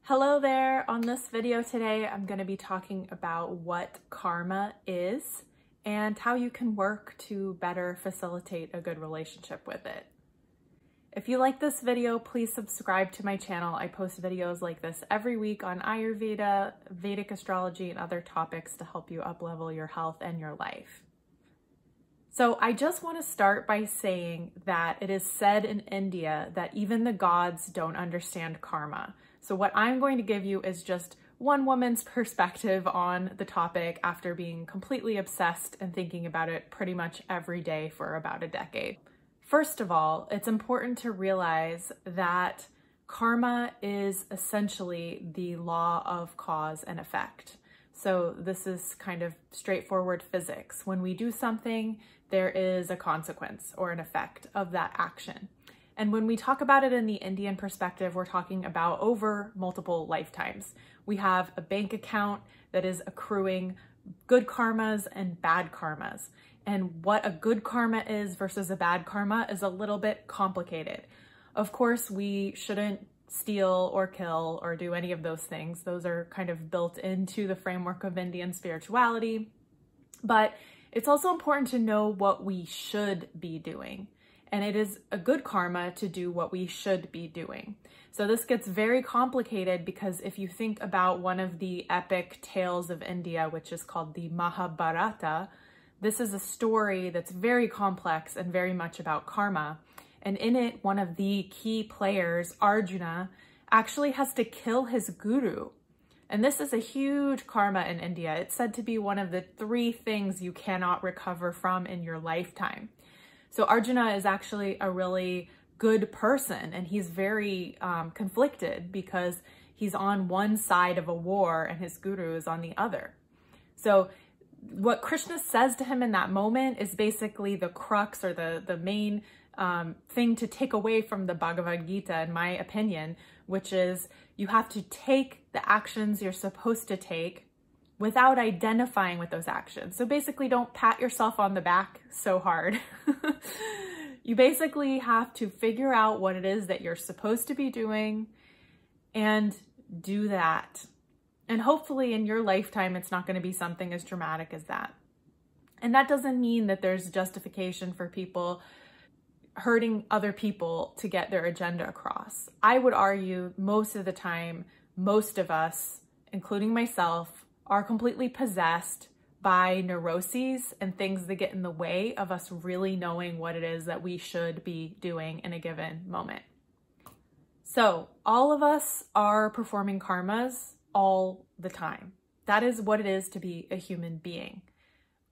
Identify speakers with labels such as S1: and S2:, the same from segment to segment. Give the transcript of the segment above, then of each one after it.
S1: Hello there. On this video today, I'm going to be talking about what karma is and how you can work to better facilitate a good relationship with it. If you like this video, please subscribe to my channel. I post videos like this every week on Ayurveda, Vedic astrology, and other topics to help you up-level your health and your life. So I just want to start by saying that it is said in India that even the gods don't understand karma. So what I'm going to give you is just one woman's perspective on the topic after being completely obsessed and thinking about it pretty much every day for about a decade. First of all, it's important to realize that karma is essentially the law of cause and effect. So this is kind of straightforward physics. When we do something, there is a consequence or an effect of that action. And when we talk about it in the Indian perspective, we're talking about over multiple lifetimes. We have a bank account that is accruing good karmas and bad karmas. And what a good karma is versus a bad karma is a little bit complicated. Of course, we shouldn't steal or kill or do any of those things. Those are kind of built into the framework of Indian spirituality. But it's also important to know what we should be doing. And it is a good karma to do what we should be doing. So this gets very complicated because if you think about one of the epic tales of India, which is called the Mahabharata, this is a story that's very complex and very much about karma. And in it, one of the key players, Arjuna, actually has to kill his guru. And this is a huge karma in India. It's said to be one of the 3 things you cannot recover from in your lifetime. So Arjuna is actually a really good person, and he's very conflicted because he's on one side of a war and his guru is on the other. So what Krishna says to him in that moment is basically the crux or the main thing to take away from the Bhagavad Gita, in my opinion, which is you have to take the actions you're supposed to take without identifying with those actions. So basically don't pat yourself on the back so hard. You basically have to figure out what it is that you're supposed to be doing and do that. And hopefully in your lifetime, it's not going to be something as dramatic as that. And that doesn't mean that there's justification for people hurting other people to get their agenda across. I would argue most of the time, most of us, including myself, are completely possessed by neuroses and things that get in the way of us really knowing what it is that we should be doing in a given moment. So all of us are performing karmas all the time. That is what it is to be a human being.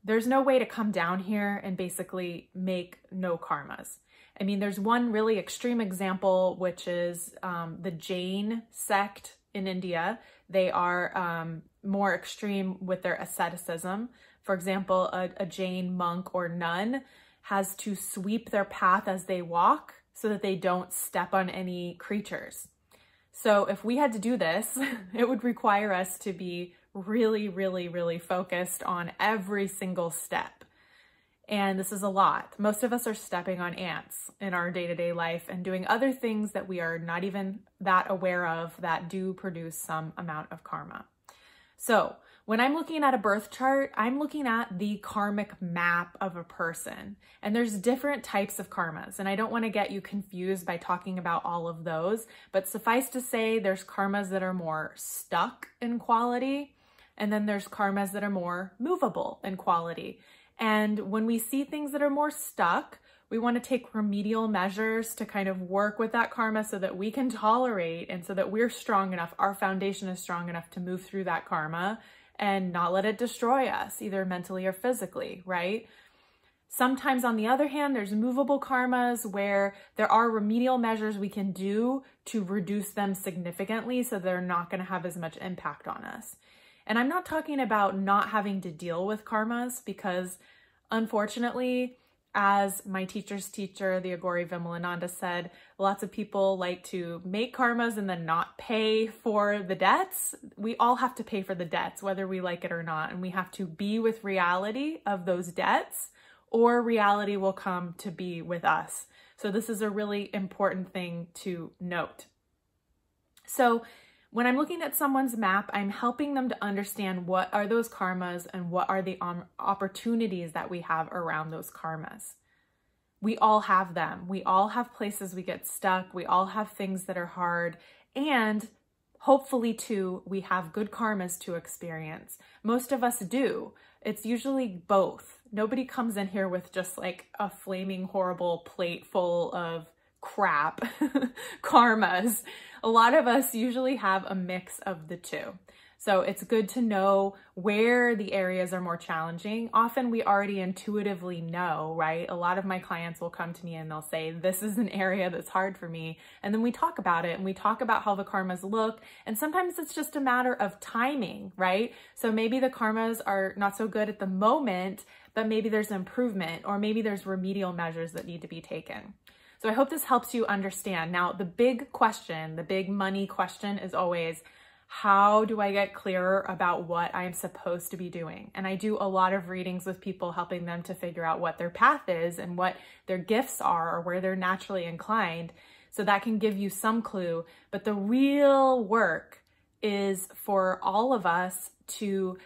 S1: There's no way to come down here and basically make no karmas. I mean, there's one really extreme example, which is the Jain sect in India. They are more extreme with their asceticism. For example, a Jain monk or nun has to sweep their path as they walk so that they don't step on any creatures. So if we had to do this, it would require us to be really, really, really focused on every single step. And this is a lot. Most of us are stepping on ants in our day-to-day life and doing other things that we are not even that aware of that do produce some amount of karma. So when I'm looking at a birth chart, I'm looking at the karmic map of a person. And there's different types of karmas. And I don't want to get you confused by talking about all of those, but suffice to say, there's karmas that are more stuck in quality. And then there's karmas that are more movable in quality. And when we see things that are more stuck, we want to take remedial measures to kind of work with that karma so that we can tolerate and so that we're strong enough, our foundation is strong enough to move through that karma and not let it destroy us, either mentally or physically, right? Sometimes, on the other hand, there's movable karmas where there are remedial measures we can do to reduce them significantly so they're not going to have as much impact on us. And I'm not talking about not having to deal with karmas because, unfortunately, as my teacher's teacher, the Agori Vimalananda, said, lots of people like to make karmas and then not pay for the debts. We all have to pay for the debts, whether we like it or not. And we have to be with reality of those debts, or reality will come to be with us. So this is a really important thing to note. So When I'm looking at someone's map, I'm helping them to understand what are those karmas and what are the opportunities that we have around those karmas. We all have them. We all have places we get stuck. We all have things that are hard. And hopefully too, we have good karmas to experience. Most of us do. It's usually both. Nobody comes in here with just like a flaming horrible plate full of crap karmas. A lot of us usually have a mix of the two. So it's good to know where the areas are more challenging. Often we already intuitively know, right? A lot of my clients will come to me and they'll say, this is an area that's hard for me. And then we talk about it and we talk about how the karmas look. And sometimes it's just a matter of timing, right? So maybe the karmas are not so good at the moment, but maybe there's improvement or maybe there's remedial measures that need to be taken. So I hope this helps you understand. Now, the big question, the big money question is always, how do I get clearer about what I'm supposed to be doing? And I do a lot of readings with people, helping them to figure out what their path is and what their gifts are or where they're naturally inclined. So that can give you some clue. But the real work is for all of us to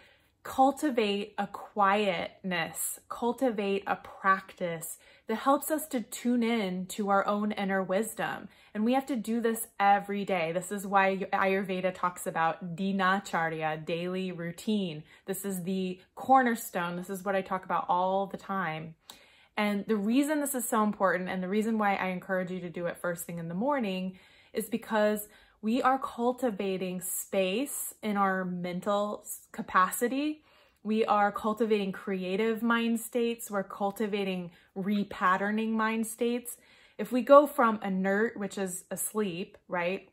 S1: cultivate a quietness, cultivate a practice that helps us to tune in to our own inner wisdom. And we have to do this every day. This is why Ayurveda talks about dinacharya, daily routine. This is the cornerstone. This is what I talk about all the time. And the reason this is so important and the reason why I encourage you to do it first thing in the morning is because we are cultivating space in our mental capacity. We are cultivating creative mind states. We're cultivating repatterning mind states. If we go from inert, which is asleep, right,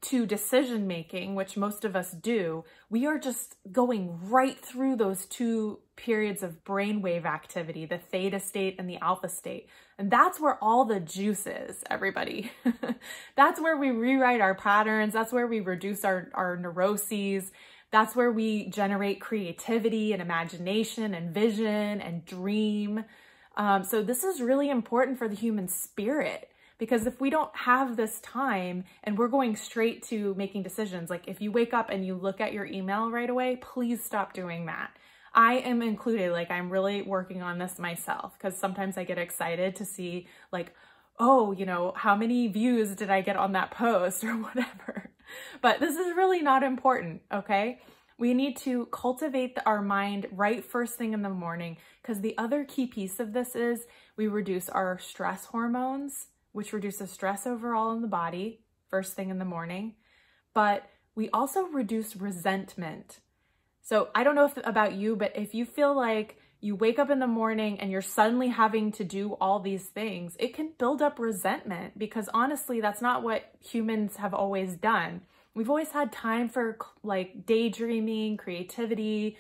S1: to decision making, which most of us do, we are just going right through those two periods of brainwave activity, the theta state and the alpha state. And that's where all the juice is, everybody. That's where we rewrite our patterns. That's where we reduce our neuroses. That's where we generate creativity and imagination and vision and dream. So this is really important for the human spirit, because if we don't have this time and we're going straight to making decisions, like if you wake up and you look at your email right away, please stop doing that. I am included, like I'm really working on this myself, because sometimes I get excited to see like, oh, you know, how many views did I get on that post or whatever. But this is really not important, okay? We need to cultivate our mind right first thing in the morning, because the other key piece of this is we reduce our stress hormones, which reduces stress overall in the body first thing in the morning. But we also reduce resentment. So I don't know about you, but if you feel like you wake up in the morning and you're suddenly having to do all these things, it can build up resentment, because honestly, that's not what humans have always done. We've always had time for like daydreaming, creativity,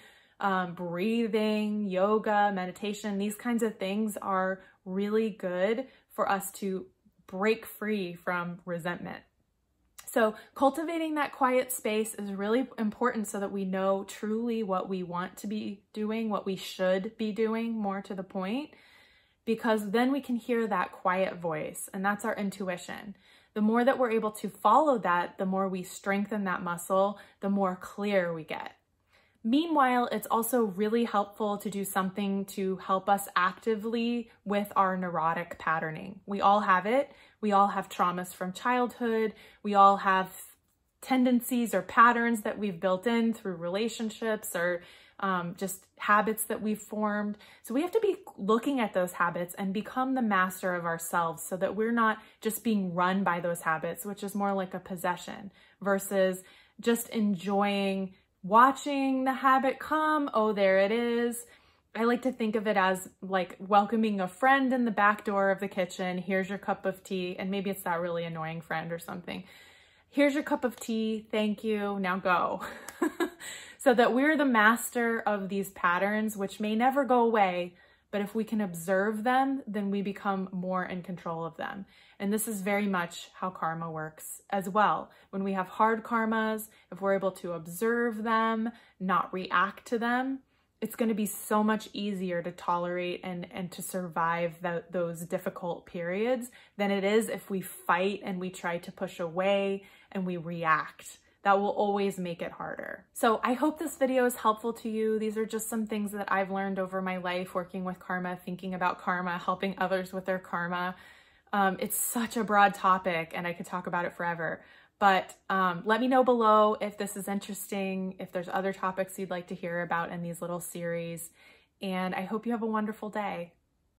S1: breathing, yoga, meditation. These kinds of things are really good for us to break free from resentment. So cultivating that quiet space is really important so that we know truly what we want to be doing, what we should be doing, more to the point, because then we can hear that quiet voice, and that's our intuition. The more that we're able to follow that, the more we strengthen that muscle, the more clear we get. Meanwhile, it's also really helpful to do something to help us actively with our neurotic patterning. We all have it. We all have traumas from childhood. We all have tendencies or patterns that we've built in through relationships or just habits that we've formed. So we have to be looking at those habits and become the master of ourselves, so that we're not just being run by those habits, which is more like a possession, versus just enjoying watching the habit come. Oh, there it is. I like to think of it as like welcoming a friend in the back door of the kitchen. Here's your cup of tea. And maybe it's that really annoying friend or something. Here's your cup of tea. Thank you. Now go. So that we're the master of these patterns, which may never go away, but if we can observe them, then we become more in control of them. And this is very much how karma works as well. When we have hard karmas, if we're able to observe them, not react to them, it's going to be so much easier to tolerate and to survive those difficult periods than it is if we fight and we try to push away and we react. that will always make it harder. So I hope this video is helpful to you. These are just some things that I've learned over my life working with karma, thinking about karma, helping others with their karma. It's such a broad topic and I could talk about it forever. But let me know below if this is interesting, if there's other topics you'd like to hear about in these little series. And I hope you have a wonderful day.